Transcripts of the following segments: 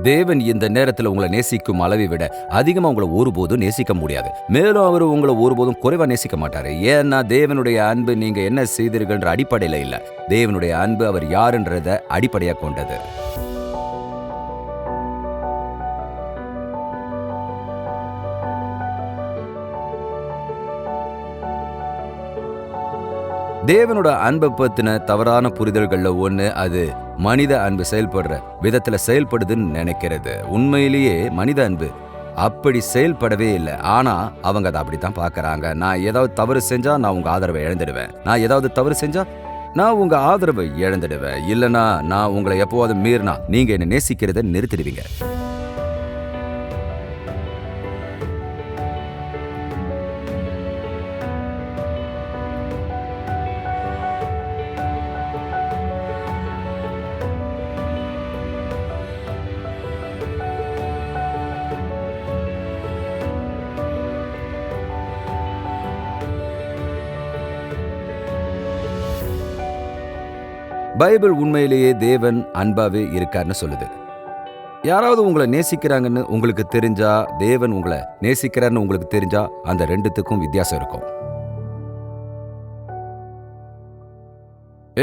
தேவன் இந்த நேரத்தில் உங்களை நேசிக்கும் அளவை விட அதிகமா உங்களை ஒருபோதும் நேசிக்க முடியாது. மேலும் அவர் உங்களை ஒருபோதும் குறைவா நேசிக்க மாட்டாரு. ஏன்னா தேவனுடைய அன்பு நீங்க என்ன செய்தீர்கள்ன்ற அடிப்படையில இல்ல, தேவனுடைய அன்பு அவர் யாருன்றத அடிப்படையா கொண்டது. தேவனோட அன்பை பத்தின தவறான புரிதல்கள்ல ஒண்ணு, அது மனித அன்பு செயல்படுற விதத்துல செயல்படுதுன்னு நினைக்கிறது. உண்மையிலேயே மனித அன்பு அப்படி செயல்படவே இல்லை. ஆனா அவங்க அதை அப்படித்தான் பாக்குறாங்க. நான் ஏதாவது தவறு செஞ்சா நான் உங்க ஆதரவை இழந்துடுவேன், நான் ஏதாவது தவறு செஞ்சா நான் உங்க ஆதரவை இழந்துடுவேன், இல்லைன்னா நான் உங்களை எப்போவாது மீறினா நீங்க என்ன நேசிக்கிறத நிறுத்திடுவீங்க. பைபிள் உண்மையிலேயே தேவன் அன்பாவே இருக்காருன்னு சொல்லுது. யாராவது உங்களை நேசிக்கிறாங்கன்னு உங்களுக்கு தெரிஞ்சா, தேவன் உங்களை நேசிக்கிறாருன்னு உங்களுக்கு தெரிஞ்சா, அந்த ரெண்டுத்துக்கும் வித்தியாசம் இருக்கும்.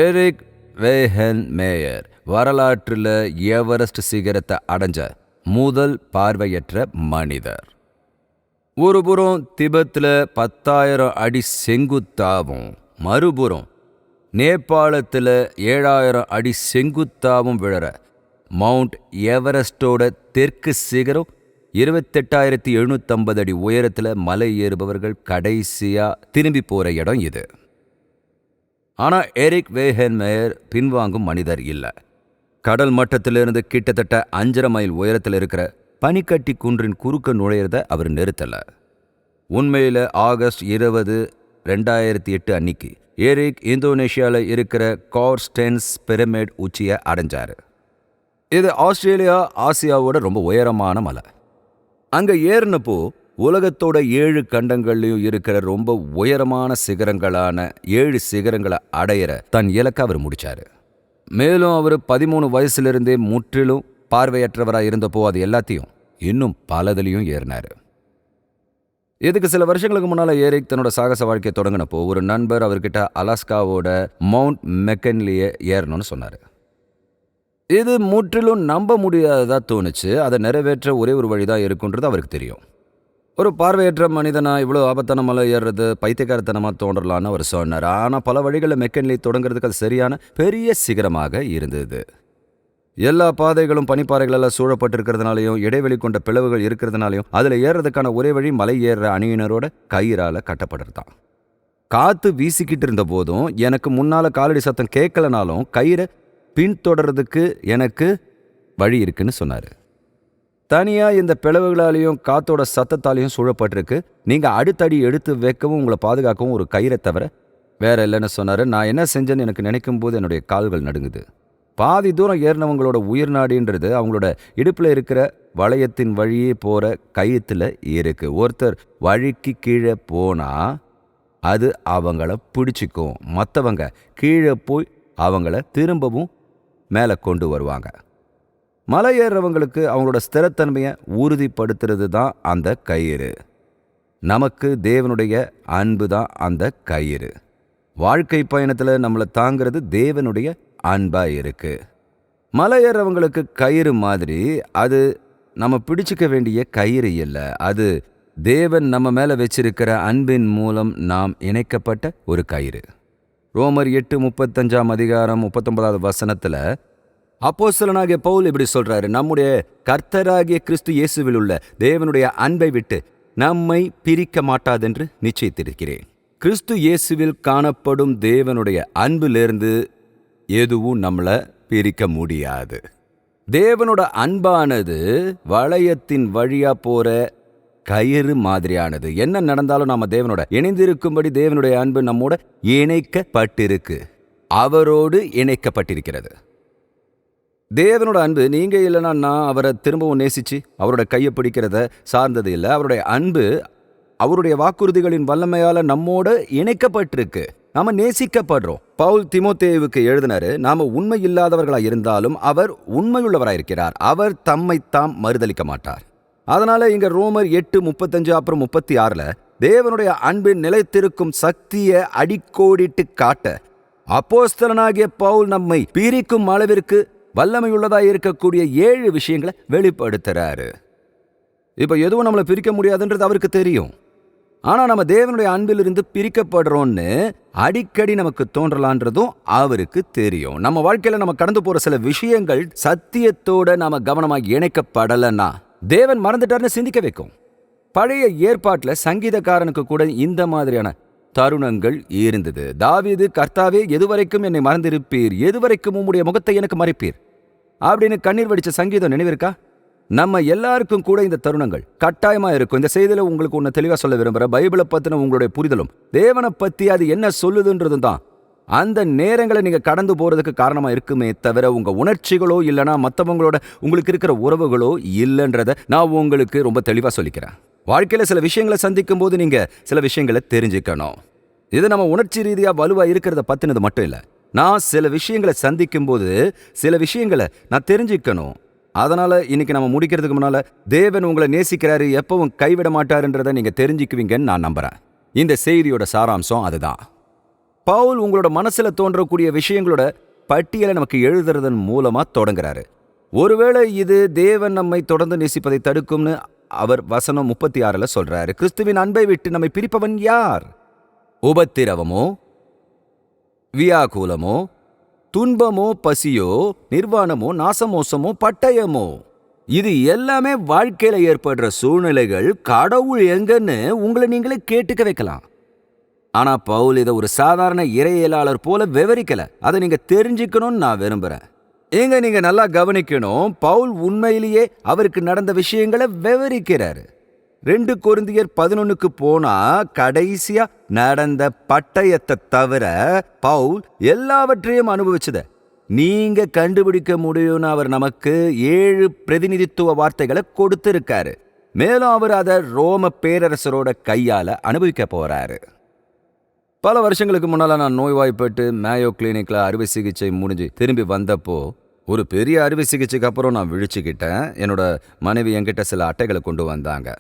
எரிக் வேஹன் மேயர் வரலாற்றில் எவரெஸ்ட் சிகரத்தை அடைஞ்ச முதல் பார்வையற்ற மனிதர். ஒருபுறம் திபெத்தில் 10,000 அடி செங்குத்தாவும், மறுபுறம் நேபாளத்தில் 7,000 அடி செங்குத்தாவும் விழற மவுண்ட் எவரெஸ்டோட தெற்கு சிகரம் 28,750 அடி உயரத்தில் மலை ஏறுபவர்கள் கடைசியா திரும்பி போற இடம் இது. ஆனா எரிக் வேஹன் மேயர் பின்வாங்கும் மனிதர் இல்லை. கடல் மட்டத்திலிருந்து கிட்டத்தட்ட 5.5 மைல் உயரத்தில் இருக்கிற பனிக்கட்டி குன்றின் குறுக்க நுழையிறத அவர் நிறுத்தல. உண்மையில ஆகஸ்ட் 20, 2008 அன்னைக்கு எரிக் இந்தோனேஷியாவில் இருக்கிற கார்ஸ்டென்ஸ் பிரமிட் உச்சியை அடைஞ்சாரு. இது ஆஸ்திரேலியா, ஆசியாவோட ரொம்ப உயரமான மலை. அங்க ஏறினப்போ உலகத்தோட 7 கண்டங்கள்லையும் இருக்கிற ரொம்ப உயரமான சிகரங்களான 7 சிகரங்களை அடையிற தன் இலக்கை அவர் முடிச்சாரு. மேலும் அவர் 13 வயசுலேருந்தே முற்றிலும் பார்வையற்றவராக இருந்தப்போ அது எல்லாத்தையும் இன்னும் பலதிலையும் ஏறினாரு. இதுக்கு சில வருஷங்களுக்கு முன்னால எரிக் தன்னோட சாகச வாழ்க்கையை தொடங்கினப்போ ஒரு நண்பர் அவர்கிட்ட அலாஸ்காவோட மவுண்ட் மெக்கன்லியை ஏறணும்னு சொன்னார். இது முற்றிலும் நம்ப முடியாததா தோணுச்சு. அதை நிறைவேற்ற ஒரே ஒரு வழிதான் இருக்குன்றது அவருக்கு தெரியும். ஒரு பார்வையற்ற மனிதனா இவ்வளோ ஆபத்தான மலை ஏறுறது பைத்தியக்காரத்தனமாக தோன்றலான்னு அவர் சொன்னார். ஆனால் பல வழிகளில் மெக்கன்லி தொடங்குறதுக்கு அது சரியான பெரிய சிகரமாக இருந்தது. எல்லா பாதைகளும் பனிப்பாறைகளெல்லாம் சூழப்பட்டிருக்கிறதுனாலையும் இடைவெளி கொண்ட பிளவுகள் இருக்கிறதுனாலையும் அதில் ஏறுறதுக்கான ஒரே வழி மலை ஏறுற அணியினரோட கயிறால் கட்டப்படுறதான். காற்று வீசிக்கிட்டு இருந்த போதும் எனக்கு முன்னால் காலடி சத்தம் கேட்கலனாலும் கயிறை பின்தொடர்றதுக்கு எனக்கு வழி இருக்குன்னு சொன்னார். தனியாக இந்த பிளவுகளாலையும் காத்தோட சத்தத்தாலையும் சூழப்பட்டிருக்கு. நீங்கள் அடுத்தடி எடுத்து வைக்கவும் உங்களை பாதுகாக்கவும் ஒரு கயிறை தவிர வேற இல்லைன்னு சொன்னார். நான் என்ன செஞ்சேன்னு எனக்கு நினைக்கும் போது என்னுடைய கால்கள் நடுங்குது. பாதி தூரம் ஏறினவங்களோட உயிர் நாடின்றது அவங்களோட இடுப்பில் இருக்கிற வளையத்தின் வழியே போகிற கயிற்றுல இருக்கு. ஒருத்தர் வழிக்கு கீழே போனால் அது அவங்கள பிடிச்சிக்கும், மற்றவங்க கீழே போய் அவங்கள திரும்பவும் மேலே கொண்டு வருவாங்க. மலை ஏறுறவங்களுக்கு அவங்களோட ஸ்திரத்தன்மையை உறுதிப்படுத்துறது தான் அந்த கயிறு. நமக்கு தேவனுடைய அன்பு தான் அந்த கயிறு. வாழ்க்கை பயணத்தில் நம்மளை தாங்கிறது தேவனுடைய அன்பா இருக்கு. மலை ஏறவங்களுக்கு கயிறு மாதிரி அது நம்ம பிடிச்சிக்க வேண்டிய கயிறு இல்லை, அது தேவன் நம்ம மேல வச்சிருக்கிற அன்பின் மூலம் நாம் இணைக்கப்பட்ட ஒரு கயிறு. ரோமர் 8:35 அதிகாரம் 39வது வசனத்துல அப்போஸ்தலனாகிய பவுல் இப்படி சொல்றாரு, நம்முடைய கர்த்தராகிய கிறிஸ்து இயேசுவில் உள்ள தேவனுடைய அன்பை விட்டு நம்மை பிரிக்க மாட்டாதென்று நிச்சயித்திருக்கிறேன். கிறிஸ்து இயேசுவில் காணப்படும் தேவனுடைய அன்பிலிருந்து எதுவும் நம்மளை பிரிக்க முடியாது. தேவனோட அன்பானது வளையத்தின் வழியா போற கயிறு மாதிரியானது. என்ன நடந்தாலும் நாம தேவனோட இணைந்திருக்கும்படி தேவனுடைய அன்பு நம்மோட இணைக்கப்பட்டிருக்கு, அவரோடு இணைக்கப்பட்டிருக்கிறது. தேவனோட அன்பு நீங்க இல்லைன்னா நான் அவரை திரும்பவும் நேசிச்சு அவரோட கையை பிடிக்கிறத சார்ந்தது இல்லை. அவருடைய அன்பு அவருடைய வாக்குறுதிகளின் வல்லமையால நம்மோட இணைக்கப்பட்டிருக்கு. நாம நேசிக்கப்படுறோம். பவுல் தீமோத்தேயுவுக்கு எழுதினாரு, நாம உண்மை இல்லாதவர்களா இருந்தாலும் அவர் உண்மையுள்ளவராயிருக்கிறார். அவர் தம்மைத்தாம் மறுதலிக்க மாட்டார். அதனால இங்க ரோமர் 8:35 அப்புறம் 36 தேவனுடைய அன்பின் நிலைத்திருக்கும் சக்தியை அடிக்கோடிட்டு காட்ட அப்போஸ்தலனாகிய பவுல் நம்மை பிரிக்கும் அளவிற்கு வல்லமையுள்ளதாய் இருக்கக்கூடிய 7 விஷயங்களை வெளிப்படுத்துறாரு. இப்ப எதுவும் நம்மளை பிரிக்க முடியாதுன்றது அவருக்கு தெரியும். ஆனா நம்ம தேவனுடைய அன்பிலிருந்து பிரிக்கப்படுறோம்னு அடிக்கடி நமக்கு தோன்றலான்றதும் அவருக்கு தெரியும். நம்ம வாழ்க்கையில நம்ம கடந்து போற சில விஷயங்கள் சத்தியத்தோட நாம கவனமாக இணைக்கப்படலைன்னா தேவன் மறந்துட்டார்னு சிந்திக்க வைக்கும். பழைய ஏற்பாட்டுல சங்கீதக்காரனுக்கு கூட இந்த மாதிரியான தருணங்கள் இருந்தது. தாவீது, கர்த்தாவே எதுவரைக்கும் என்னை மறந்திருப்பீர், எதுவரைக்கும் உம்முடைய முகத்தை எனக்கு மறைப்பீர் அப்படின்னு கண்ணீர் வடிச்ச சங்கீதம் நினைவிருக்கா? நம்ம எல்லாருக்கும் கூட இந்த தருணங்கள் கட்டாயமா இருக்கும். இந்த செய்தியில உங்களுக்கு ஒன்னு தெளிவா சொல்ல விரும்புறேன். பைபிளை பத்தின உங்களுடைய புரிதலும் தேவனை பத்தி அது என்ன சொல்லுதுன்றதும் தான் அந்த நேரங்களை நீங்க கடந்து போறதுக்கு காரணமா இருக்குமே தவிர உங்க உணர்ச்சிகளோ இல்லைன்னா மற்றவங்களோட உங்களுக்கு இருக்கிற உறவுகளோ இல்லைன்றத நான் உங்களுக்கு ரொம்ப தெளிவா சொல்லிக்கிறேன். வாழ்க்கையில சில விஷயங்களை சந்திக்கும் போது நீங்க சில விஷயங்களை தெரிஞ்சுக்கணும். இது நம்ம உணர்ச்சி ரீதியா வலுவா இருக்கிறத பத்தினது மட்டும் இல்ல. நான் சில விஷயங்களை சந்திக்கும் போது சில விஷயங்களை நான் தெரிஞ்சுக்கணும். அதனால இன்னைக்கு நம்ம முடிக்கிறதுக்கு முன்னால தேவன் உங்களை நேசிக்கிறாரு, எப்பவும் கைவிட மாட்டாருன்றதை நீங்க தெரிஞ்சுக்குவீங்கன்னு நான் நம்புறேன். இந்த செய்தியோட சாராம்சம் அதுதான். பவுல் உங்களோட மனசுல தோன்றக்கூடிய விஷயங்களோட பட்டியலை நமக்கு எழுதுறதன் மூலமா தொடங்குறாரு. ஒருவேளை இது தேவன் நம்மை தொடர்ந்து நேசிப்பதை தடுக்கும்னு அவர் வசனம் 36 சொல்றாரு. கிறிஸ்துவின் அன்பை விட்டு நம்மை பிரிப்பவன் யார்? உபத்திரவமோ, வியாகுலமோ, துன்பமோ, பசியோ, நிர்வாணமோ, நாசமோசமோ, பட்டயமோ, இது எல்லாமே வாழ்க்கையில ஏற்படுற சூழ்நிலைகள். கடவுள் எங்கன்னு உங்களை நீங்களே கேட்டுக்க வைக்கலாம். ஆனா பவுல் இதை ஒரு சாதாரண இறையியலாளர் போல விவரிக்கல. அதை நீங்க தெரிஞ்சுக்கணும்னு நான் விரும்புறேன். நீங்க நல்லா கவனிக்கணும். பவுல் உண்மையிலேயே அவருக்கு நடந்த விஷயங்களை விவரிக்கிறாரு. 2 கொரிந்தியர் 11 போனா கடைசியா நடந்த பட்டயத்தை தவிர பவுல் எல்லாவற்றையும் அனுபவிச்சத நீங்க கண்டுபிடிக்க முடியும்னு அவர் நமக்கு 7 பிரதிநிதித்துவ வார்த்தைகளை கொடுத்திருக்காரு. மேலும் அவர் அதை ரோம பேரரசரோட கையால அனுபவிக்க போறாரு. பல வருஷங்களுக்கு முன்னால நான் நோய்வாய்ப்பட்டு மேயோ கிளினிக்ல அறுவை சிகிச்சை முடிஞ்சு திரும்பி வந்தப்போ ஒரு பெரிய அறுவை சிகிச்சைக்கு அப்புறம் நான் விழிச்சுக்கிட்டேன். என்னோட மனைவி என்கிட்ட சில அட்டைகளை கொண்டு வந்தாங்க.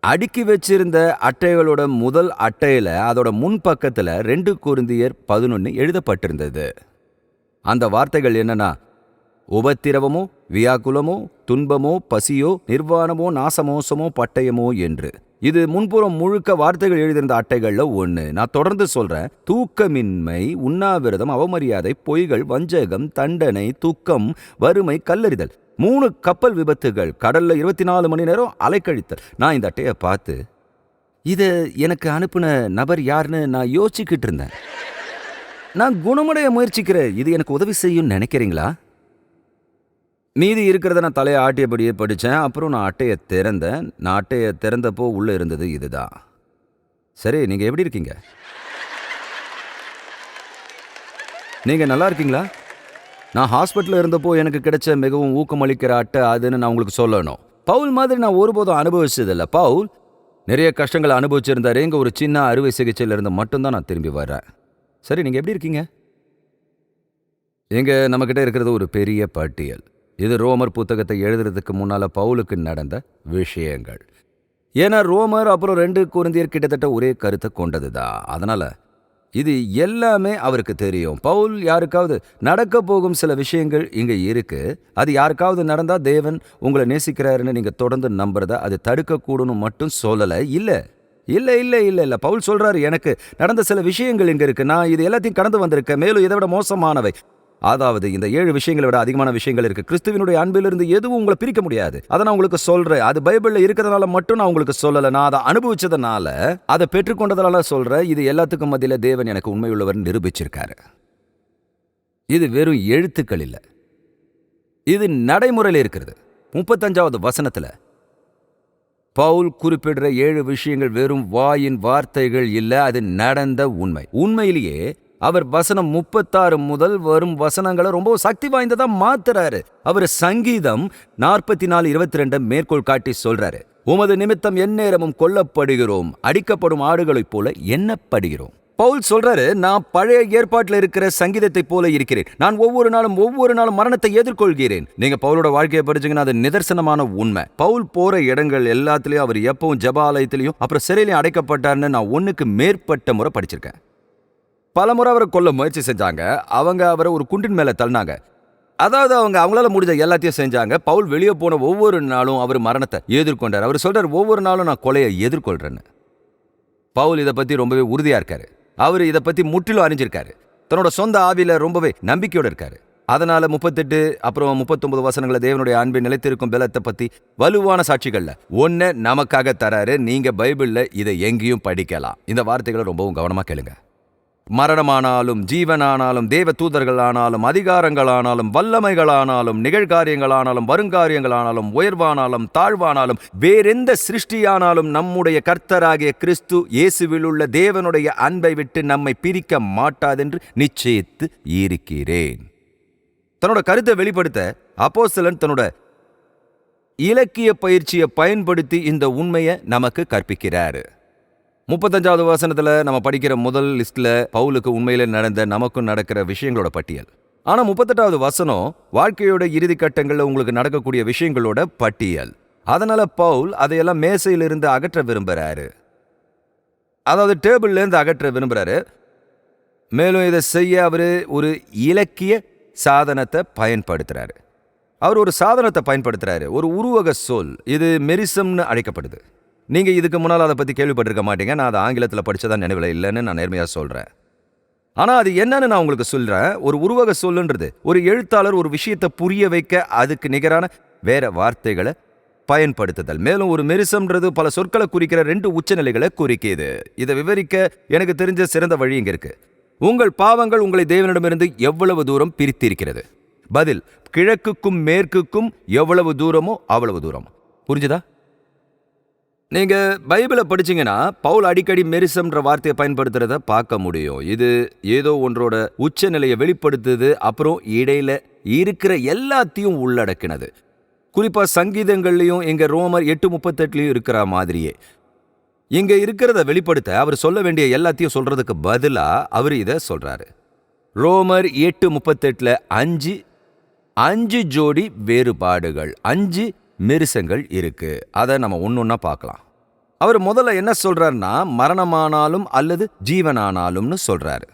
அடுக்கி வச்சிருந்த அட்டைகளோட முதல் அட்டையில அதோட முன்பக்கத்துல 2 கொரிந்தியர் 11 எழுதப்பட்டிருந்தது. அந்த வார்த்தைகள் என்னன்னா, உபத்திரவமோ, வியாகுலமோ, துன்பமோ, பசியோ, நிர்வாணமோ, நாசமோசமோ, பட்டயமோ என்று. இது முன்புறம் முழுக்க வார்த்தைகள் எழுதியிருந்த அட்டைகள்ல ஒண்ணு. நான் தொடர்ந்து சொல்றேன். தூக்கமின்மை, உண்ணாவிரதம், அவமரியாதை, பொய்கள், வஞ்சகம், தண்டனை, துக்கம், வறுமை, கல்லறிதல், 3 கப்பல் விபத்துகள், கடல்ல 24 மணி நேரம் அலைக்கழித்தல். நான் இந்த அட்டையை பார்த்து இத எனக்கு அனுப்புன நபர் யாருன்னு நான் யோசிச்சுக்கிட்டு இருந்தேன். நான் குணமடைய முயற்சிக்கிறேன். இது எனக்கு உதவி செய்யும் நினைக்கிறீங்களா? மீதி இருக்கிறத நான் தலையை ஆட்டியபடியே படித்தேன். அப்புறம் நான் அட்டையை திறந்தேன். நான் அட்டையை திறந்தப்போ உள்ளே இருந்தது இதுதான். சரி, நீங்கள் எப்படி இருக்கீங்க? நீங்கள் நல்லா இருக்கீங்களா? நான் ஹாஸ்பிட்டலில் இருந்தப்போ எனக்கு கிடைச்ச மிகவும் ஊக்கமளிக்கிற அட்டை அதுன்னு நான் உங்களுக்கு சொல்லணும். பவுல் மாதிரி நான் ஒருபோதும் அனுபவிச்சதில்லை. பவுல் நிறைய கஷ்டங்களை அனுபவிச்சிருந்தாரு. இங்கே ஒரு சின்ன அறுவை சிகிச்சையில் இருந்து மட்டும்தான் நான் திரும்பி வர்றேன். சரி, நீங்கள் எப்படி இருக்கீங்க? இங்கே நம்மக்கிட்ட இருக்கிறது ஒரு பெரிய பட்டியல். இது ரோமர் புத்தகத்தை எழுதுறதுக்கு முன்னால பவுலுக்கு நடந்த விஷயங்கள். ஏன்னா ரோமர் அப்புறம் 2 கொரிந்தியர் கிட்டத்தட்ட ஒரே கருத்தை கொண்டதுதான். அதனால இது எல்லாமே அவருக்கு தெரியும். பவுல் யாருக்காவது நடக்க போகும் சில விஷயங்கள் இங்க இருக்கு. அது யாருக்காவது நடந்தா தேவன் உங்களை நேசிக்கிறாருன்னு நீங்க தொடர்ந்து நம்புறத அது தடுக்கக்கூடும்னு மட்டும் சொல்லல. இல்ல. பவுல் சொல்றாரு, எனக்கு நடந்த சில விஷயங்கள் இங்க இருக்கு. நான் இது எல்லாத்தையும் கடந்து வந்திருக்கேன். மேலும் இதை விட மோசமானவை, அதாவது இந்த 7 விஷயங்களை விட அதிகமான விஷயங்கள் இருக்கு. கிறிஸ்துவினுடைய அன்பிலிருந்து எதுவும் உங்களை பிரிக்க முடியாது. அதை நான் உங்களுக்கு சொல்றேன். அது பைபிள்ல இருக்கிறதுனால மட்டும் நான் உங்களுக்கு சொல்லல. நான் அதை அனுபவிச்சதுனால, அதை பெற்றுக்கொண்டதுனால சொல்றேன். இது எல்லாத்துக்கும் மத்தியில தேவன் எனக்கு உண்மையுள்ளவர் நிரூபிச்சிருக்காரு. இது வெறும் எழுத்துக்கள் இல்ல, இது நடைமுறையில் இருக்கிறது. 35வது வசனத்துல பவுல் குறிப்பிடுற 7 விஷயங்கள் வெறும் வாயின் வார்த்தைகள் இல்ல, அது நடந்த உண்மை. உண்மையிலேயே அவர் வசனம் 36 முதல் வரும் வசனங்களை ரொம்ப சக்தி வாய்ந்ததா மாத்துறாரு. அவர் சங்கீதம் 44:22 மேற்கோள் காட்டி சொல்றாரு, உமது நிமித்தம் எந்நேரமும் கொல்லப்படுகிறோம், அடிக்கப்படும் ஆடுகளைப் போல எண்ணப்படுகிறோம். பவுல் சொல்றாரு, நான் பழைய ஏற்பாட்டில் இருக்கிற சங்கீதத்தை போல இருக்கிறேன். நான் ஒவ்வொரு நாளும் மரணத்தை எதிர்கொள்கிறேன். நீங்க பவுலோட வாழ்க்கையை படிச்சீங்கன்னா அது நிதர்சனமான உண்மை. பவுல் போற இடங்கள் எல்லாத்துலயும் அவர் எப்பவும் ஜெபாலயத்திலையும் அப்புறம் சிறையிலையும் அடைக்கப்பட்டார்னு நான் 1க்கு மேற்பட்ட முறை படிச்சிருக்கேன். பல முறை அவரை கொல்ல முயற்சி செஞ்சாங்க. அவங்க அவரை ஒரு குண்டின் மேல தள்ளினாங்க. அதாவது அவங்களால முடிஞ்ச எல்லாத்தையும் செஞ்சாங்க. பவுல் வெளியே போன ஒவ்வொரு நாளும் அவர் மரணத்தை எதிர்கொண்டார். அவர் சொல்றாரு, ஒவ்வொரு நாளும் நான் கொலையை எதிர்கொள்றேன்னு. பவுல் இதை பத்தி ரொம்பவே உறுதியா இருக்காரு. அவர் இதை பத்தி முற்றிலும் அறிஞ்சிருக்காரு. தன்னோட சொந்த ஆவியில ரொம்பவே நம்பிக்கையோட இருக்காரு. அதனால 38 அப்புறம் 39 வசனங்களை தேவனுடைய அன்பின் நிலைத்திருக்கும் பலத்தை பத்தி வலுவான சாட்சிகள்ல ஒன்ன நமக்காக தராரு. நீங்க பைபிள்ல இதை எங்கேயும் படிக்கலாம். இந்த வார்த்தைகளை ரொம்பவும் கவனமா கேளுங்க. மரணமானாலும் ஜீவனானாலும் தேவ தூதர்களானாலும் அதிகாரங்களானாலும் வல்லமைகளானாலும் நிகழ்காரியங்களானாலும் வருங்காரியங்களானாலும் உயர்வானாலும் தாழ்வானாலும் வேறெந்த சிருஷ்டியானாலும் நம்முடைய கர்த்தராகிய கிறிஸ்து இயேசுவிலுள்ள தேவனுடைய அன்பை விட்டு நம்மை பிரிக்க மாட்டாதென்று நிச்சயித்து இருக்கிறேன். தன்னோட கருத்தை வெளிப்படுத்த அப்போஸ்தலன் தன்னோட இலக்கிய பயிற்சியை பயன்படுத்தி இந்த உண்மையை நமக்கு கற்பிக்கிறாரு. 35வது வசனத்துல நம்ம படிக்கிற முதல் லிஸ்ட்ல பவுலுக்கு உண்மையில நடந்த நமக்கும் நடக்கிற விஷயங்களோட பட்டியல். ஆனா 38வது வசனம் வாழ்க்கையோட இறுதி கட்டங்கள்ல உங்களுக்கு நடக்கக்கூடிய விஷயங்களோட பட்டியல். அதனால பவுல் அதையெல்லாம் மேசையிலிருந்து அகற்ற விரும்புறாரு. அதாவது டேபிள்ல இருந்து அகற்ற விரும்புறாரு. மேலும் இதை செய்ய அவரு ஒரு இலக்கிய சாதனத்தை பயன்படுத்துறாரு. அவர் ஒரு சாதனத்தை பயன்படுத்துறாரு, ஒரு உருவக சொல். இது மெரிசம்னு அழைக்கப்படுது. நீங்க இதுக்கு முன்னால் அதை பத்தி கேள்விப்பட்டிருக்க மாட்டீங்க. நான் அதை ஆங்கிலத்தில் படிச்சதா நினைவில் இல்லைன்னு நான் நேர்மையா சொல்றேன். ஆனா அது என்னன்னு நான் உங்களுக்கு சொல்றேன். ஒரு உருவக சொல்லுன்றது ஒரு எழுத்தாளர் ஒரு விஷயத்தை புரிய வைக்க அதுக்கு நிகரான வேற வார்த்தைகளை பயன்படுத்துதல். மேலும் ஒரு மெரிசம்ன்றது பல சொற்களை குறிக்கிற 2 உச்சநிலைகளை குறிக்கிது. இதை விவரிக்க எனக்கு தெரிஞ்ச சிறந்த வழி இங்க இருக்கு. உங்கள் பாவங்கள் உங்களை தேவனிடமிருந்து எவ்வளவு தூரம் பிரித்திருக்கிறது? பதில், கிழக்குக்கும் மேற்குக்கும் எவ்வளவு தூரமோ அவ்வளவு தூரம். புரிஞ்சுதா? நீங்க பைபிளை படிச்சீங்கன்னா பவுல் அடிக்கடி மெரிசம்ன்ற வார்த்தையை பயன்படுத்துறத பார்க்க முடியும். இது ஏதோ ஒன்றோட உச்சநிலையை வெளிப்படுத்துது, அப்புறம் இடையில இருக்கிற எல்லாத்தையும் உள்ளடக்கினது. குறிப்பா சங்கீதங்கள்லையும் இங்க ரோமர் 8:38 இருக்கிற மாதிரியே இங்க இருக்கிறத வெளிப்படுத்த அவர் சொல்ல வேண்டிய எல்லாத்தையும் சொல்றதுக்கு பதிலா அவர் இதை சொல்றாரு. ரோமர் 8:38 5 ஜோடி வேறுபாடுகள், 5 மெரிசங்கள் இருக்கு. அதை நம்ம ஒன்னொன்னா பார்க்கலாம். அவர் முதல்ல என்ன சொல்றாருன்னா, மரணமானாலும் அல்லது ஜீவனானாலும்னு சொல்றாரு.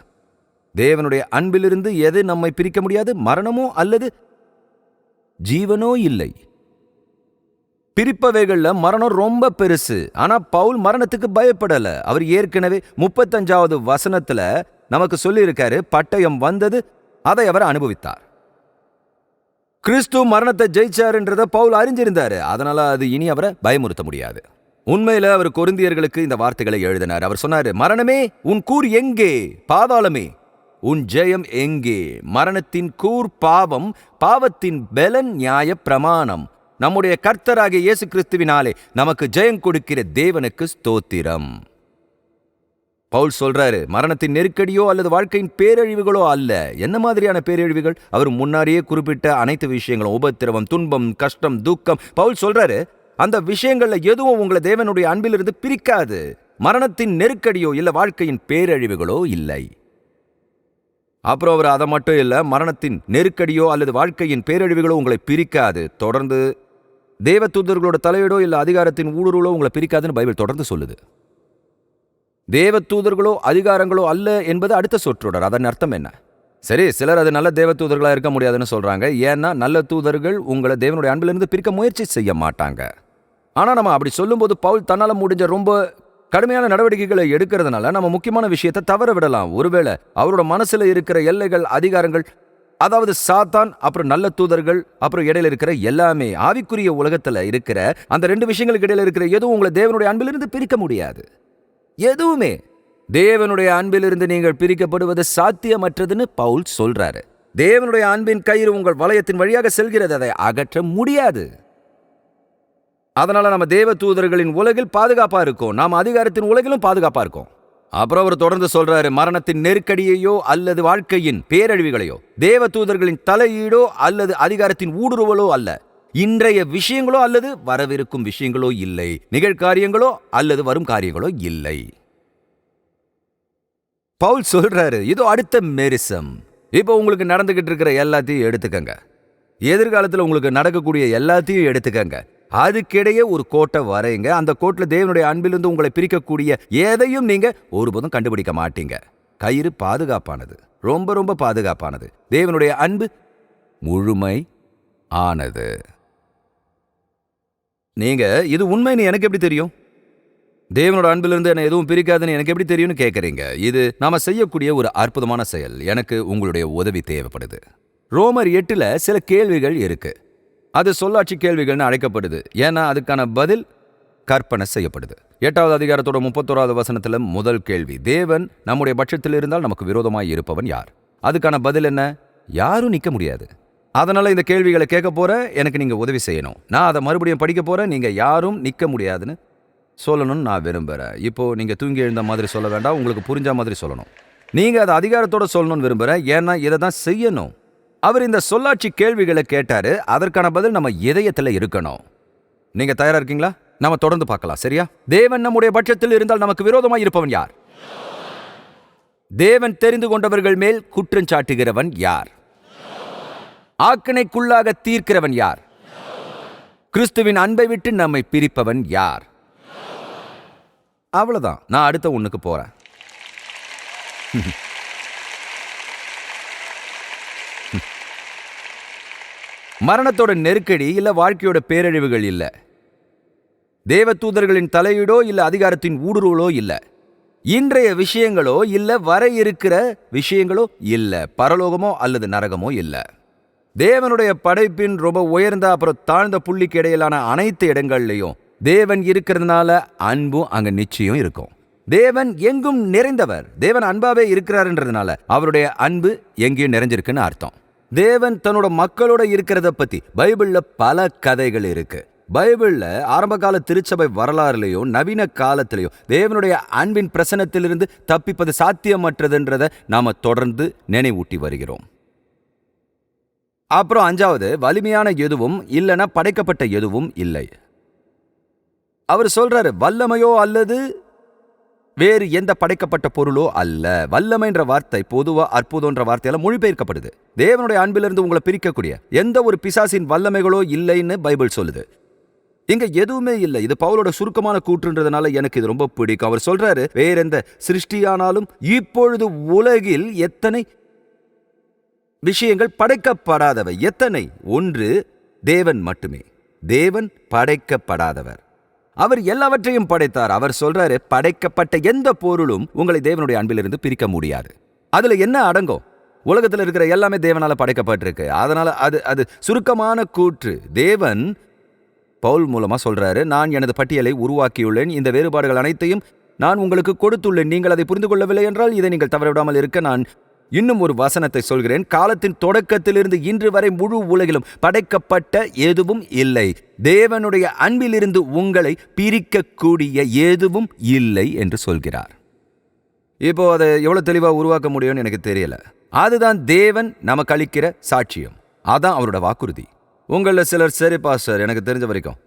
தேவனுடைய அன்பிலிருந்து எது நம்மை பிரிக்க முடியாது? மரணமோ அல்லது ஜீவனோ இல்லை. பிரிப்பவைகள்ல மரணம் ரொம்ப பெருசு. ஆனா பவுல் மரணத்துக்கு பயப்படல. அவர் ஏற்கனவே 35வது வசனத்துல நமக்கு சொல்லி இருக்காரு, பட்டயம் வந்தது, அதை அவர் அனுபவித்தார். கிறிஸ்து மரணத்தை ஜெயிச்சாருன்றத பவுல் அறிஞ்சிருந்தாரு. அதனால அது இனி அவரை பயமுறுத்த முடியாது. உண்மையில அவர் கொரிந்தியர்களுக்கு இந்த வார்த்தைகளை எழுதினார். அவர் சொன்னாரு, மரணமே உன் கூர் எங்கே? பாதாளமே உன் ஜெயம் எங்கே? மரணத்தின் கூர் பாவம், பாவத்தின் பெலன் நியாய பிரமாணம். நம்முடைய கர்த்தராகிய இயேசு கிறிஸ்துவினாலே நமக்கு ஜெயம் கொடுக்கிற தேவனுக்கு ஸ்தோத்திரம். பவுல் சொல்றாரு, மரணத்தின் நெருக்கடியோ அல்லது வாழ்க்கையின் பேரழிவுகளோ அல்ல. என்ன மாதிரியான பேரழிவுகள்? அவர் முன்னாடியே குறிப்பிட்ட அனைத்து விஷயங்களும், உபத்திரவம், துன்பம், கஷ்டம், துக்கம். பவுல் சொல்றாரு, அந்த விஷயங்கள்ல எதுவும் உங்களை தேவனுடைய அன்பிலிருந்து பிரிக்காது. மரணத்தின் நெருக்கடியோ இல்ல வாழ்க்கையின் பேரழிவுகளோ இல்லை. அப்புறம் அவர் அதை மட்டும் இல்ல, மரணத்தின் நெருக்கடியோ அல்லது வாழ்க்கையின் பேரழிவுகளோ உங்களை பிரிக்காது. தொடர்ந்து தேவ தூதர்களோட தலையீடோ இல்ல அதிகாரத்தின் ஊடுருவலோ உங்களை பிரிக்காதுன்னு பைபிள் தொடர்ந்து சொல்லுது. தேவ தூதர்களோ அதிகாரங்களோ அல்ல என்பது அடுத்த சொற்றொடர். அதன் அர்த்தம் என்ன? சரி, சிலர் அது நல்ல தேவ தூதர்களா இருக்க முடியாதுன்னு சொல்றாங்க. ஏன்னா நல்ல தூதர்கள் உங்களை தேவனுடைய அன்பிலிருந்து பிரிக்க முயற்சி செய்ய மாட்டாங்க. ஆனா நம்ம அப்படி சொல்லும்போது பவுல் தன்னால முடிஞ்ச ரொம்ப கடுமையான நடவடிக்கைகளை எடுக்கிறதுனால நம்ம முக்கியமான விஷயத்தை தவற விடலாம். ஒருவேளை அவரோட மனசுல இருக்கிற எல்லைகள், அதிகாரங்கள், அதாவது சாத்தான், அப்புறம் நல்ல தூதர்கள், அப்புறம் இடையில இருக்கிற எல்லாமே, ஆவிக்குரிய உலகத்துல இருக்கிற அந்த 2 விஷயங்களுக்கு இடையில இருக்கிற எதுவும் உங்களை தேவனுடைய அன்பிலிருந்து பிரிக்க முடியாது. எதுவுமே. தேவனுடைய அன்பிலிருந்து நீங்கள் பிரிக்கப்படுவது சாத்தியமற்றதுன்னு பவுல் சொல்றாரு. தேவனுடைய அன்பின் கயிறு உங்கள் வளையத்தின் வழியாக செல்கிறது, அதை அகற்ற முடியாது. அதனால நம்ம தேவ தூதர்களின் உலகில் பாதுகாப்பா இருக்கோம், நாம் அதிகாரத்தின் உலகிலும் பாதுகாப்பா இருக்கோம். அப்புறம் அவர் தொடர்ந்து சொல்றாரு, மரணத்தின் நெருக்கடியையோ அல்லது வாழ்க்கையின் பேரழிவுகளையோ, தேவ தூதர்களின் தலையீடோ அல்லது அதிகாரத்தின் ஊடுருவலோ அல்ல, இன்றைய விஷயங்களோ அல்லது வரவிருக்கும் விஷயங்களோ இல்லை, நிகழ்காரியங்களோ அல்லது வரும் காரியங்களோ இல்லை. பவுல் சொல்றாரு, இதோ அடுத்த மெரிசம். இப்போ உங்களுக்கு நடந்துகிட்டு இருக்கிற எல்லாத்தையும் எடுத்துக்கங்க. எதிர்காலத்தில் உங்களுக்கு நடக்கக்கூடிய எல்லாத்தையும் எடுத்துக்கங்க. அதுக்கிடையே ஒரு கோட்டை வரைங்க. அந்த கோட்டில் தேவனுடைய அன்பிலிருந்து உங்களை பிரிக்கக்கூடிய எதையும் நீங்க ஒருபோதும் கண்டுபிடிக்க மாட்டீங்க. கயிறு பாதுகாப்பானது, ரொம்ப ரொம்ப பாதுகாப்பானது. தேவனுடைய அன்பு முழுமை ஆனது. நீங்க இது உண்மைன்னு எனக்கு எப்படி தெரியும்? தேவனோட அன்பிலிருந்து என்ன எதுவும் பிரிக்காதுன்னு எனக்கு எப்படி தெரியும்னு கேட்குறீங்க. இது நாம செய்யக்கூடிய ஒரு அற்புதமான செயல். எனக்கு உங்களுடைய உதவி தேவைப்படுது. ரோமர் 8ல் சில கேள்விகள் இருக்கு. அது சொல்லாட்சி கேள்விகள்னு அழைக்கப்படுது. ஏன்னா அதுக்கான பதில் கற்பனை செய்யப்படுது. 8வது அதிகாரத்தோட 31வது வசனத்துல முதல் கேள்வி, தேவன் நம்முடைய பட்சத்தில் இருந்தால் நமக்கு விரோதமாய் இருப்பவன் யார்? அதுக்கான பதில் என்ன? யாரும் நிற்க முடியாது. அதனால இந்த கேள்விகளை கேட்க போற எனக்கு நீங்க உதவி செய்யணும். நான் அதை மறுபடியும் படிக்க போறேன். நீங்க யாரும் நிற்க முடியாதுன்னு சொல்லணும்னு நான் விரும்புகிறேன். இப்போ நீங்க தூங்கி எழுந்த மாதிரி சொல்ல வேண்டாம், உங்களுக்கு புரிஞ்ச மாதிரி சொல்லணும். நீங்க அதை அதிகாரத்தோட சொல்லணும்னு விரும்புகிறேன். ஏன்னா இதை தான் செய்யணும். அவர் இந்த சொல்லாட்சி கேள்விகளை கேட்டாரு. அதற்கான பதில் நம்ம இதயத்துல இருக்கணும். நீங்க தயாரா இருக்கீங்களா? நாம தொடர்ந்து பார்க்கலாம், சரியா? தேவன் நம்முடைய பட்சத்தில் இருந்தால் நமக்கு விரோதமாய் இருப்பவன் யார்? தேவன் தெரிந்து கொண்டவர்கள் மேல் குற்றம் சாட்டுகிறவன் யார்? ஆக்கினைக்குள்ளாக தீர்க்கிறவன் யார்? கிறிஸ்துவின் அன்பை விட்டு நம்மை பிரிப்பவன் யார்? அவ்வளவுதான். நான் அடுத்த ஒண்ணுக்கு போறேன். மரணத்தோட நெருக்கடி இல்ல, வாழ்க்கையோட பேரழிவுகள் இல்ல, தேவதூதர்களின் தலையீடோ இல்ல, அதிகாரத்தின் ஊடுருவலோ இல்ல, இன்றைய விஷயங்களோ இல்ல, வர இருக்கிற விஷயங்களோ இல்ல, பரலோகமோ அல்லது நரகமோ இல்ல. தேவனுடைய படைப்பின் ரொம்ப உயர்ந்த அப்புறம் தாழ்ந்த புள்ளிக்கு இடையிலான அனைத்து இடங்கள்லையும் தேவன் இருக்கிறதுனால அன்பும் அங்க நிச்சயம் இருக்கும். தேவன் எங்கும் நிறைந்தவர். தேவன் அன்பாவே இருக்கிறாருன்றதுனால அவருடைய அன்பு எங்கேயும் நிறைஞ்சிருக்குன்னு அர்த்தம். தேவன் தன்னோட மக்களோட இருக்கிறத பத்தி பைபிள்ல பல கதைகள் இருக்கு. பைபிள்ல ஆரம்ப கால திருச்சபை வரலாறுலையும் நவீன காலத்திலையும் தேவனுடைய அன்பின் பிரசனத்திலிருந்து தப்பிப்பது சாத்தியமற்றதுன்றதை நாம தொடர்ந்து நினைவூட்டி வருகிறோம். அப்புறம் 5வது, வலிமையான எதுவும் இல்லைன்னா படைக்கப்பட்ட எதுவும் இல்லை. அவர் சொல்றாரு, வல்லமையோ அல்லது வேறு எந்த படைக்கப்பட்ட பொருளோ அல்ல. வல்லமைன்ற வார்த்தை பொதுவா அற்புதம்ன்ற வார்த்தையால மொழிபெயர்க்கப்படுது. தேவனுடைய அன்பிலிருந்து உங்களை பிரிக்கக்கூடிய எந்த ஒரு பிசாசின் வல்லமைகளோ இல்லைன்னு பைபிள் சொல்லுது. இங்க எதுவுமே இல்லை. இது பவுலோட சுருக்கமான கூற்றுன்றதுனால எனக்கு இது ரொம்ப பிடிக்கும். அவர் சொல்றாரு, வேற எந்த சிருஷ்டியானாலும் இப்பொழுது உலகில் எத்தனை விஷயங்கள் படைக்கப்படாதவை. எத்தனை? ஒன்று, தேவன் மட்டுமே. தேவன் படைக்கப்படாதவர். அவர் எல்லாவற்றையும் படைத்தார். அவர் சொல்றாரு, படைக்கப்பட்ட எந்த பொருளும் உங்களை தேவனுடைய அன்பிலிருந்து பிரிக்க முடியாது. அதுல என்ன அடங்கும்? உலகத்தில் இருக்கிற எல்லாமே தேவனால படைக்கப்பட்டிருக்கு. அதனால அது சுருக்கமான கூற்று. தேவன் பவுல் மூலமா சொல்றாரு, நான் எனது பட்டியலை உருவாக்கியுள்ளேன், இந்த வேறுபாடுகள் அனைத்தையும் நான் உங்களுக்கு கொடுத்துள்ளேன். நீங்கள் அதை புரிந்து கொள்ளவில்லை என்றால் இதை நீங்கள் தவறவிடாமல் இருக்க நான் இன்னும் ஒரு வசனத்தை சொல்கிறேன். காலத்தின் தொடக்கத்திலிருந்து இன்று வரை முழு உலகிலும் படைக்கப்பட்ட எதுவும் இல்லை. தேவனுடைய அன்பிலிருந்து உங்களை பிரிக்கக்கூடிய எதுவும் இல்லை என்று சொல்கிறார். இப்போ அதை எவ்வளவு தெளிவா உருவாக்க முடியும்னு எனக்கு தெரியல. அதுதான் தேவன் நமக்கு அளிக்கிற சாட்சியம். அதான் அவரோட வாக்குறுதி. உங்களில் சிலர், சரி பாஸ்டர், எனக்கு தெரிஞ்ச வரைக்கும்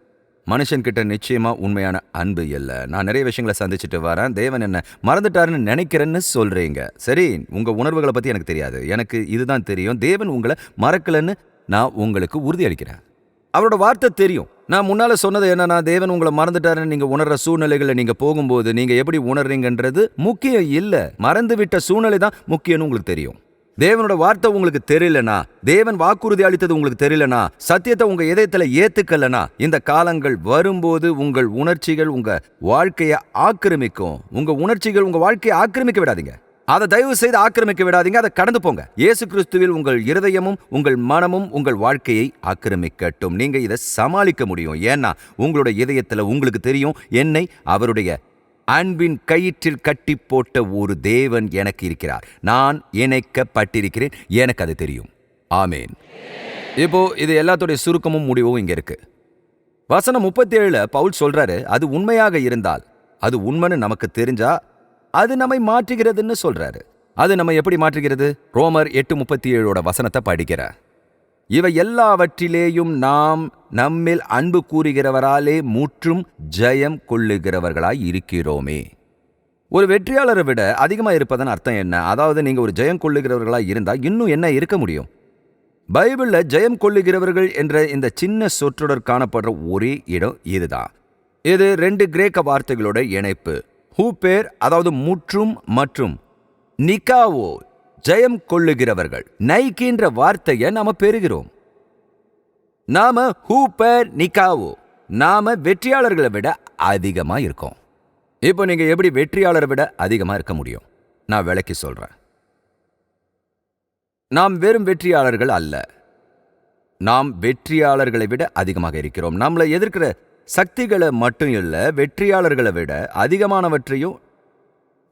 மனுஷன்கிட்ட நிச்சயமா உண்மையான அன்பு இல்லை, நான் நிறைய விஷயங்களை சந்திச்சுட்டு வரேன், தேவன் என்ன மறந்துட்டாருன்னு நினைக்கிறேன்னு சொல்றீங்க. சரி, உங்க உணர்வுகளை பத்தி எனக்கு தெரியாது, எனக்கு இதுதான் தெரியும். தேவன் உங்களை மறக்கலன்னு நான் உங்களுக்கு உறுதி அளிக்கிறேன். அவரோட வார்த்தை தெரியும். நான் முன்னால சொன்னது என்னன்னா, தேவன் உங்களை மறந்துட்டாருன்னு நீங்க உணர்ற சூழ்நிலைகளை நீங்க போகும்போது நீங்க எப்படி உணர்றீங்கன்றது முக்கியம் இல்லை, மறந்துவிட்ட சூழ்நிலை தான் முக்கியம்னு உங்களுக்கு தெரியும். தேவனோட வார்த்தை உங்களுக்கு தெரியலனா, தேவன் வாக்குறுதி அளித்தது உங்களுக்கு தெரியலனா, சத்தியத்தை உங்க இதயத்துல ஏத்துக்கலனா, இந்த காலங்கள் வரும்போது உங்கள் உணர்ச்சிகள் உங்க வாழ்க்கையை ஆக்கிரமிக்கும். உங்க உணர்ச்சிகள் உங்க வாழ்க்கையை ஆக்கிரமிக்க விடாதீங்க. அதை தயவு செய்து ஆக்கிரமிக்க விடாதீங்க. அதை கடந்து போங்க. இயேசு கிறிஸ்துவில் உங்கள் இருதயமும் உங்கள் மனமும் உங்கள் வாழ்க்கையை ஆக்கிரமிக்கட்டும். நீங்க இதை சமாளிக்க முடியும். ஏன்னா உங்களோட இதயத்துல உங்களுக்கு தெரியும், என்னை அவருடைய அன்பின் கயிற்றில் கட்டி போட்ட ஒரு தேவன் எனக்கு இருக்கிறார். நான் இணைக்கப்பட்டிருக்கிறேன். எனக்கு அது தெரியும். ஆமேன். இப்போ இது எல்லாத்துடைய சுருக்கமும் முடிவும் இங்க இருக்கு. வசனம் 37 பவுல் சொல்றாரு, அது உண்மையாக இருந்தால், அது உண்மைன்னு நமக்கு தெரிஞ்சா அது நம்மை மாற்றுகிறதுன்னு சொல்றாரு. அது நம்ம எப்படி மாற்றுகிறது? ரோமர் 8:37 வசனத்தை படிக்கிற, இவை எல்லாவற்றிலேயும் நாம் நம்மில் அன்பு கூறுகிறவராலே முற்றும் ஜெயம் கொள்ளுகிறவர்களாய் இருக்கிறோமே. ஒரு வெற்றியாளரை விட அதிகமா இருப்பதன் அர்த்தம் என்ன? அதாவது நீங்க ஒரு ஜெயம் கொள்ளுகிறவர்களா இருந்தா இன்னும் என்ன இருக்க முடியும்? பைபிள்ல ஜெயம் கொள்ளுகிறவர்கள் என்ற இந்த சின்ன சொற்றொடர் காணப்படுற ஒரே இடம் இதுதான். இது 2 கிரேக்க வார்த்தைகளோட இணைப்பு. ஹூப்பேர், அதாவது முற்றும், மற்றும் நிகாவோ, ஜெயம் கொள்ளுகிறவர்கள். நைக்கின்ற வார்த்தையை நாம பெறுகிறோம். நாம ஹூப்பர் நிகாவோ, நாம வெற்றியாளர்களை விட அதிகமா இருக்கோம். இப்போ நீங்க எப்படி வெற்றியாளரை விட அதிகமா இருக்க முடியும்? நான் விளக்கி சொல்றேன். நாம் வெறும் வெற்றியாளர்கள் அல்ல, நாம் வெற்றியாளர்களை விட அதிகமாக இருக்கிறோம். நம்மளை எதிர்க்கிற சக்திகளை மட்டும் இல்ல, வெற்றியாளர்களை விட அதிகமானவற்றையும்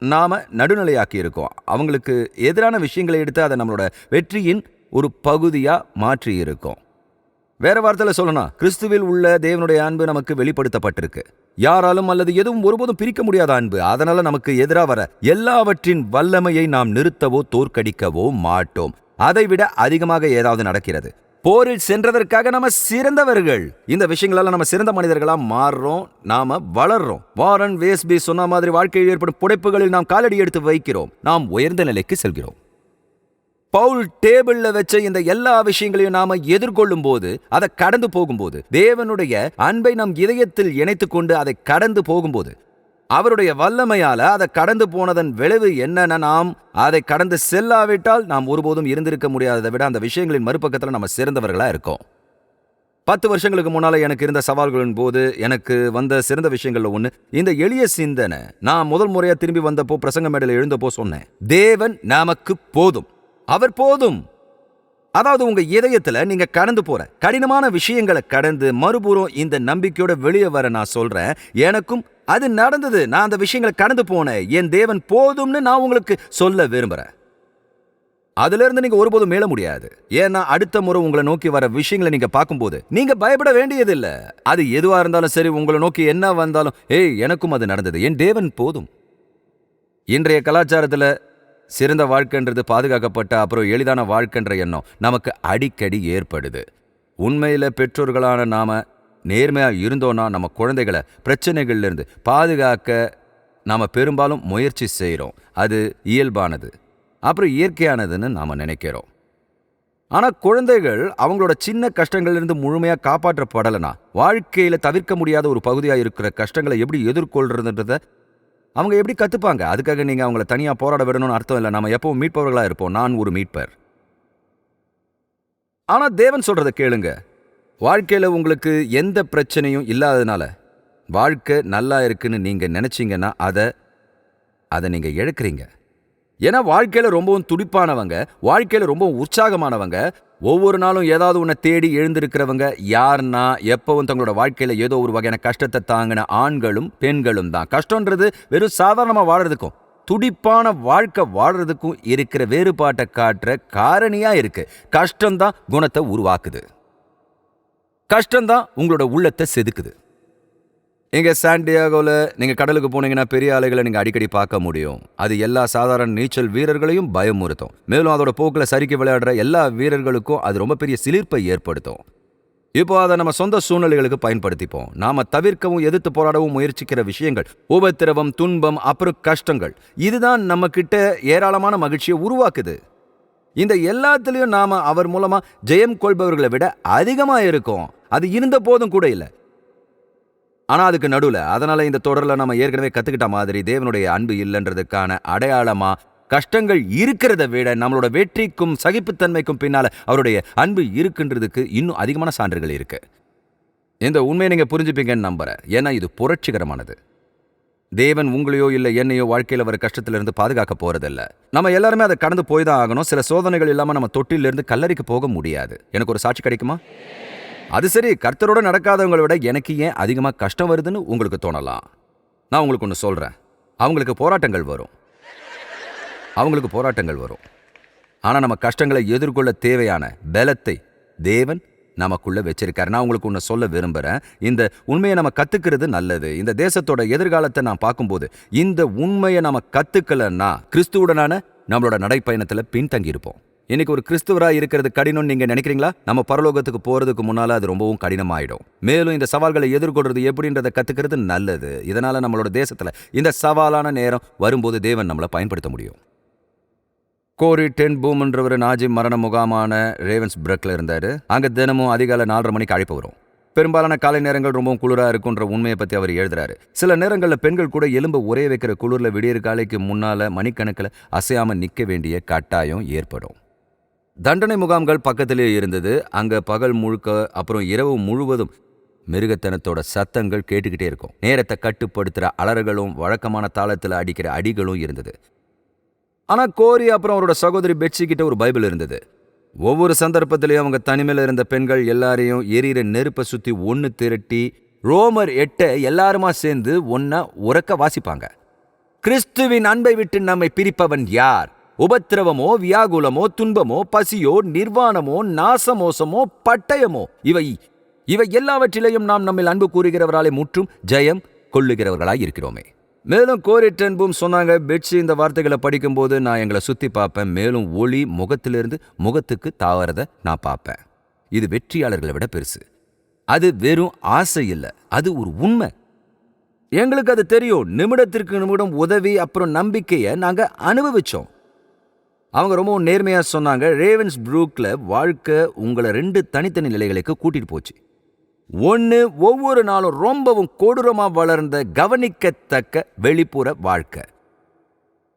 நாம நடுநிலையாக்கி இருக்கோம். அவங்களுக்கு எதிரான விஷயங்களை எடுத்து அதை நம்மளோட வெற்றியின் ஒரு பகுதியா மாற்றி இருக்கோம். வேற வார்த்தையில சொல்லணும், கிறிஸ்துவில் உள்ள தேவனுடைய அன்பு நமக்கு வெளிப்படுத்தப்பட்டிருக்கு. யாராலும் அல்லது எதுவும் ஒருபோதும் பிரிக்க முடியாத அன்பு. அதனால நமக்கு எதிராக வர எல்லாவற்றின் வல்லமையை நாம் நிறுத்தவோ தோற்கடிக்கவோ மாட்டோம். அதைவிட அதிகமாக ஏதாவது நடக்கிறது. போரில் சென்றதற்காக நம்ம சிறந்தவர்கள். இந்த விஷயங்களால நம்ம சிறந்த மனிதர்களா மாறுறோம், நாம வளர்றோம். வாரன் வேஸ்பி சொன்ன மாதிரி வாழ்க்கையில் ஏற்படும் புடைப்புகளில் நாம் காலடி எடுத்து வைக்கிறோம், நாம் உயர்ந்த நிலைக்கு செல்கிறோம். பவுல் டேபிள்ல வச்ச இந்த எல்லா விஷயங்களையும் நாம எதிர்கொள்ளும் போது, அதை கடந்து போகும்போது, தேவனுடைய அன்பை நம் இதயத்தில் இணைத்துக் கொண்டு அதை கடந்து போகும்போது, அவருடைய வல்லமையால அதை கடந்து போனதன் விளைவு என்னன்னா, நாம் அதை கடந்து செல்லாவிட்டால் நாம் ஒருபோதும் இருந்திருக்க முடியாததை விட அந்த விஷயங்களின் மறுபக்கத்தில் நம்ம சிறந்தவர்களா இருக்கோம். 10 வருஷங்களுக்கு முன்னால எனக்கு இருந்த சவால்களின் போது எனக்கு வந்த சிறந்த விஷயங்கள்ல ஒண்ணு இந்த எளிய சிந்தனை. நான் முதல் முறையா திரும்பி வந்தப்போ பிரசங்க மேடையில் எழுந்தப்போ சொன்னேன், தேவன் நமக்கு போதும், அவர் போதும். அதாவது உங்க இதயத்துல நீங்க கடந்து போற கடினமான விஷயங்களை கடந்து மறுபுறம் இந்த நம்பிக்கையோட வெளியே வர நான் சொல்றேன், எனக்கும் அது நடந்தது. நான் அந்த விஷயங்களை கடந்து போனேன். என் தேவன் போதும்னு நான் உங்களுக்கு சொல்ல விரும்புறேன். அதுல இருந்து நீங்க ஒருபோதும் மேல முடியாது. ஏன்னா அடுத்த முறை உங்களை நோக்கி வர விஷயங்களை நீங்க பார்க்கும்போது நீங்க பயப்பட வேண்டியதில்லை. அது எதுவா இருந்தாலும் சரி, உங்களை நோக்கி என்ன வந்தாலும், எனக்கும் அது நடந்தது, என் தேவன் போதும். இன்றைய கலாச்சாரத்துல சிறந்த வாழ்க்கைன்றது பாதுகாக்கப்பட்ட அப்புறம் எளிதான வாழ்க்கைன்ற எண்ணம் நமக்கு அடிக்கடி ஏற்படுது. உண்மையில பெற்றோர்களான நாம நேர்மையா இருந்தோம்னா நம்ம குழந்தைகளை பிரச்சனைகள்ல இருந்து பாதுகாக்க நாம பெரும்பாலும் முயற்சி செய்கிறோம். அது இயல்பானது, அப்புறம் இயற்கையானதுன்னு நாம நினைக்கிறோம். ஆனா குழந்தைகள் அவங்களோட சின்ன கஷ்டங்கள்ல முழுமையா காப்பாற்றப்படலைன்னா, வாழ்க்கையில தவிர்க்க முடியாத ஒரு பகுதியா இருக்கிற கஷ்டங்களை எப்படி எதிர்கொள்றதுன்றத அவங்க எப்படி கத்துப்பாங்க? அதுக்காக நீங்க அவங்கள தனியா போராட விடணும்னு அர்த்தம் இல்லை. நம்ம எப்பவும் மீட்பவர்களா இருப்போம். நான் ஒரு மீட்பர். ஆனா தேவன் சொல்றத கேளுங்க. வாழ்க்கையில உங்களுக்கு எந்த பிரச்சனையும் இல்லாததுனால வாழ்க்கை நல்லா இருக்குன்னு நீங்க நினைச்சீங்கன்னா அதை நீங்க இழக்கிறீங்க. ஏன்னா வாழ்க்கையில ரொம்பவும் துடிப்பானவங்க, வாழ்க்கையில ரொம்பவும் உற்சாகமானவங்க, ஒவ்வொரு நாளும் ஏதாவது ஒன்றை தேடி எழுந்திருக்கிறவங்க யாருன்னா எப்பவும் தங்களோட வாழ்க்கையில ஏதோ ஒரு வகையான கஷ்டத்தை தாங்கின ஆண்களும் பெண்களும் தான். கஷ்டன்றது வெறும் சாதாரணமா வாழறதுக்கும் துடிப்பான வாழ்க்கை வாழ்றதுக்கும் இருக்கிற வேறுபாட்டை காட்டுற காரணியா இருக்கு. கஷ்டம்தான் குணத்தை உருவாக்குது. கஷ்டம்தான் உங்களோட உள்ளத்தை செதுக்குது. இங்க சாண்டியாகோல நீங்க கடலுக்கு போனீங்கன்னா பெரிய அலைகளை நீங்க அடிக்கடி பார்க்க முடியும். அது எல்லா சாதாரண நீச்சல் வீரர்களையும் பயமுறுத்தும். மேலும் அதோட போக்கில் சரிக்கு விளையாடுற எல்லா வீரர்களுக்கும் அது ரொம்ப பெரிய சிலிர்ப்பை ஏற்படுத்தும். இப்போ அதை நம்ம சொந்த சூழ்நிலைகளுக்கு பயன்படுத்திப்போம். நாம தவிர்க்கவும் எதிர்த்து போராடவும் முயற்சிக்கிற விஷயங்கள், உபத்திரவம், துன்பம், அப்புறம் கஷ்டங்கள், இதுதான் நம்ம கிட்ட ஏராளமான மகிழ்ச்சியை உருவாக்குது. இந்த எல்லாத்திலையும் நாம அவர் மூலமா ஜெயம் கொள்பவர்களை விட அதிகமா இருக்கோம். அது இருந்த போதும் கூட இல்லை. ஆனா அதுக்கு நடுவில், அதனால இந்த தொடரில் நம்ம ஏற்கனவே கத்துக்கிட்ட மாதிரி தேவனுடைய அன்பு இல்லைன்றதுக்கான அடையாளமா கஷ்டங்கள் இருக்கிறத விட நம்மளோட வெற்றிக்கும் சகிப்புத்தன்மைக்கும் பின்னால அவருடைய அன்பு இருக்குன்றதுக்கு இன்னும் அதிகமான சான்றுகள் இருக்கு. இந்த உண்மையை நீங்க புரிஞ்சுப்பீங்கன்னு நம்புறேன். ஏன்னா இது புரட்சிகரமானது. தேவன் உங்களையோ இல்லை என்னையோ வாழ்க்கையில் வர கஷ்டத்திலிருந்து பாதுகாக்க போறதில்ல. நம்ம எல்லாருமே அதை கடந்து போய் தான் ஆகணும். சில சோதனைகள் இல்லாமல் நம்ம தொட்டிலிருந்து கல்லறைக்கு போக முடியாது. எனக்கு ஒரு சாட்சி கிடைக்குமா? அது சரி, கர்த்தரோட நடக்காதவங்களை விட எனக்கு ஏன் அதிகமாக கஷ்டம் வருதுன்னு உங்களுக்கு தோணலாம். நான் உங்களுக்கு ஒன்று சொல்கிறேன், அவங்களுக்கு போராட்டங்கள் வரும். ஆனால் நம்ம கஷ்டங்களை எதிர்கொள்ள தேவையான பலத்தை தேவன் நமக்குள்ள வச்சிருக்காரு. நான் உங்களுக்கு ஒன்று சொல்ல விரும்புகிறேன். இந்த உண்மையை நம்ம கற்றுக்கிறது நல்லது. இந்த தேசத்தோட எதிர்காலத்தை நான் பார்க்கும்போது இந்த உண்மையை நம்ம கற்றுக்கலன்னா கிறிஸ்துவுடனான நம்மளோட நடைப்பயணத்தில் பின்தங்கியிருப்போம். இன்னைக்கு ஒரு கிறிஸ்துவரா இருக்கிறது கடினம்னு நீங்க நினைக்கிறீங்களா? நம்ம பரலோகத்துக்கு போறதுக்கு முன்னால அது ரொம்பவும் கடினமாயிடும். மேலும் இந்த சவால்களை எதிர்கொள்றது எப்படின்றத கத்துக்கிறது நல்லது. இதனால நம்மளோட தேசத்துல இந்த சவாலான நேரம் வரும்போது தேவன் நம்மளை பயன்படுத்த முடியும். கோரி டென் பூம்ன்றவர் நாஜி மரண முகாமான ரேவன்ஸ்பிரக்ல இருந்தாரு. அங்க தினமும் அதிகாலை 4:30 மணிக்கு அழைப்பு வரும். பெரும்பாலான காலை நேரங்கள் ரொம்பவும் குளிரா இருக்குன்ற உண்மையை பத்தி அவர் எழுதுறாரு. சில நேரங்களில் பெண்கள் கூட எலும்பு உரைய வைக்கிற குளிர்ல விடியற் காலைக்கு முன்னால மணிக்கணக்கில் அசையாம நிக்க வேண்டிய கட்டாயம் ஏற்படும். தண்டனை முகாம்கள் பக்கத்திலே இருந்தது. அங்க பகல் முழுக்க அப்புறம் இரவு முழுவதும் மிருகத்தனத்தோட சத்தங்கள் கேட்டுக்கிட்டே இருக்கும். நேரத்தை கட்டுப்படுத்துற அலறுகளும் வழக்கமான தாளத்தில் அடிக்கிற அடிகளும் இருந்தது. ஆனா கோரி அப்புறம் அவரோட சகோதரி பெட்சி கிட்ட ஒரு பைபிள் இருந்தது. ஒவ்வொரு சந்தர்ப்பத்திலையும் அவங்க தனிமையில் இருந்த பெண்கள் எல்லாரையும் எரியிற நெருப்பை சுத்தி ஒன்று திரட்டி ரோமர் 8 எல்லாருமா சேர்ந்து ஒன்னா உறக்க வாசிப்பாங்க. கிறிஸ்துவின் அன்பை விட்டு நம்மை பிரிப்பவன் யார்? உபத்திரவமோ, வியாகுலமோ, துன்பமோ, பசியோ, நிர்வாணமோ, நாசமோசமோ, பட்டயமோ, இவை எல்லாவற்றிலையும் நாம் நம்மில் அன்பு கூறுகிறவராலே முற்றும் ஜெயம் கொள்ளுகிறவர்களாய் இருக்கிறோமே. மேலும் கோரி டென் பூம் சொன்னாங்க, பெட்சி இந்த வார்த்தைகளை படிக்கும்போது நான் எங்களை சுத்தி பார்ப்பேன். மேலும் ஒளி முகத்திலிருந்து முகத்துக்கு தாவறத நான் பார்ப்பேன். இது வெற்றியாளர்களை விட பெருசு. அது வெறும் ஆசை இல்லை, அது ஒரு உண்மை. எங்களுக்கு அது தெரியும். நிமிடத்திற்கு நிமிடம் உதவி அப்புறம் நம்பிக்கையை நாங்க அனுபவிச்சோம். அவங்க ரொம்பவும் நேர்மையா சொன்னாங்க, ரேவன்ஸ்ப்ரூக்ல வாழ்க்கை உங்களை 2 தனித்தனி நிலைகளுக்கு கூட்டிட்டு போச்சு. ஒன்று, ஒவ்வொரு நாளும் ரொம்பவும் கொடூரமா வளர்ந்த கவனிக்கத்தக்க வெளிப்புற வாழ்க்கை.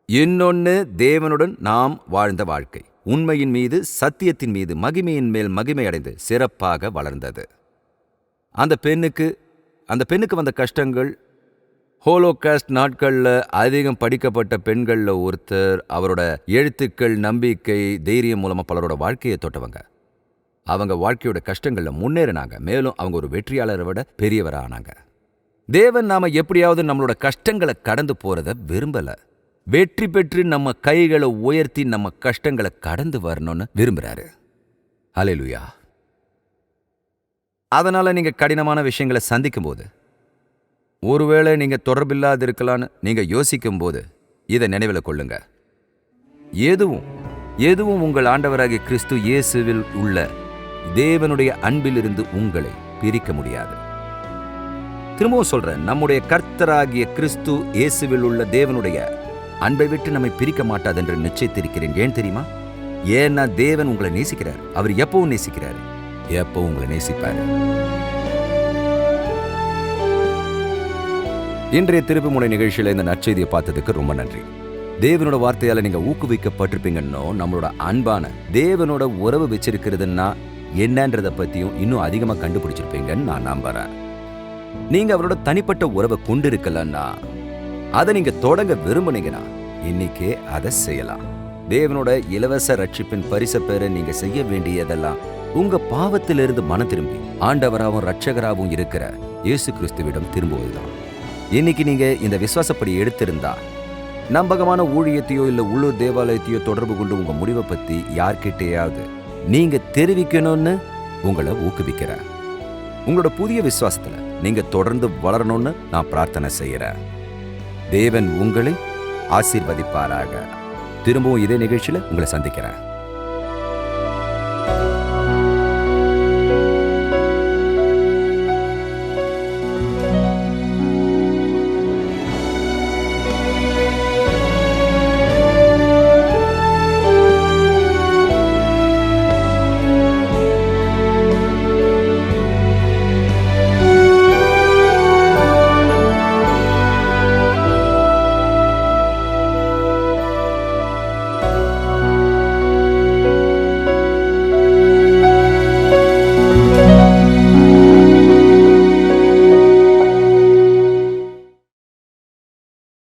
இன்னொன்னு, தேவனுடன் நாம் வாழ்ந்த வாழ்க்கை. உண்மையின் மீது, சத்தியத்தின் மீது, மகிமையின் மேல் மகிமை அடைந்து சிறப்பாக வளர்ந்தது. அந்த பெண்ணுக்கு வந்த கஷ்டங்கள் ஹோலோகாஸ்ட் நாட்களில் அதிகம் படிக்கப்பட்ட பெண்களில் ஒருத்தர். அவரோட எழுத்துக்கள், நம்பிக்கை, தைரியம் மூலமாக பலரோட வாழ்க்கையை தொட்டவங்க. அவங்க வாழ்க்கையோட கஷ்டங்களில் முன்னேறினாங்க. மேலும் அவங்க ஒரு வெற்றியாளரை விட பெரியவரானாங்க. தேவன் நாம எப்படியாவது நம்மளோட கஷ்டங்களை கடந்து போறத விரும்பல. வெற்றி பெற்று நம்ம கைகளை உயர்த்தி நம்ம கஷ்டங்களை கடந்து வரணும்னு விரும்புறாரு. ஹல்லேலூயா. அதனால நீங்க கடினமான விஷயங்களை சந்திக்கும் போது, ஒருவேளை நீங்க தொடர்பில்லாது இருக்கலான்னு நீங்க யோசிக்கும் போது இதை நினைவில் கொள்ளுங்க. எதுவும் உங்கள் ஆண்டவராகிய கிறிஸ்து இயேசுவில் உள்ள தேவனுடைய அன்பிலிருந்து உங்களை பிரிக்க முடியாது. திரும்பவும் சொல்றேன், நம்முடைய கர்த்தராகிய கிறிஸ்து இயேசுவில் உள்ள தேவனுடைய அன்பை விட்டு நம்மை பிரிக்க மாட்டாது என்று நிச்சயித்திருக்கிறேன். ஏன் தெரியுமா? ஏன்னா தேவன் உங்களை நேசிக்கிறார். அவர் எப்பவும் நேசிக்கிறார், எப்பவும் உங்களை நேசிப்பார். இன்றைய திருப்பு முனை நிகழ்ச்சியில இந்த நற்செய்தியை பார்த்ததுக்கு ரொம்ப நன்றி. தேவனோட வார்த்தையால நீங்க ஊக்குவிக்கப்பட்டிருப்பீங்கன்னோ, நம்மளோட அன்பான தேவனோட உறவு வச்சிருக்கிறதுன்னா என்னன்றதை பத்தியும் இன்னும் அதிகமா கண்டுபிடிச்சிருப்பீங்கன்னு நான் நம்புறேன். நீங்க அவரோட தனிப்பட்ட உறவை கொண்டு இருக்கலன்னா, அதை நீங்க தொடங்க விரும்புனீங்கன்னா இன்னைக்கே அதை செய்யலாம். தேவனோட இலவச ரட்சிப்பின் பரிசை பெற நீங்க செய்ய வேண்டியதெல்லாம் உங்க பாவத்திலிருந்து மனம் திரும்பி ஆண்டவராகவும் ரட்சகராகவும் இருக்கிற இயேசு கிறிஸ்துவிடம் திரும்புவதுதான். இன்னைக்கு நீங்க இந்த விசுவாசப்படி எடுத்திருந்தா, நம்பகமான ஊழியத்தையோ இல்ல உள்ளூர் தேவாலயத்தையோ தொடர்பு கொண்டு உங்க முடிவை பத்தி யார்கிட்டையாவது நீங்க தெரிவிக்கணும்னு உங்களை ஊக்குவிக்கிறேன். உங்களோட புதிய விசுவாசத்துல நீங்க தொடர்ந்து வளரணும்னு நான் பிரார்த்தனை செய்யறேன். தேவன் உங்களை ஆசீர்வதிப்பாராக. திரும்பவும் இதே நிகழ்ச்சியில உங்களை சந்திக்கிறேன்.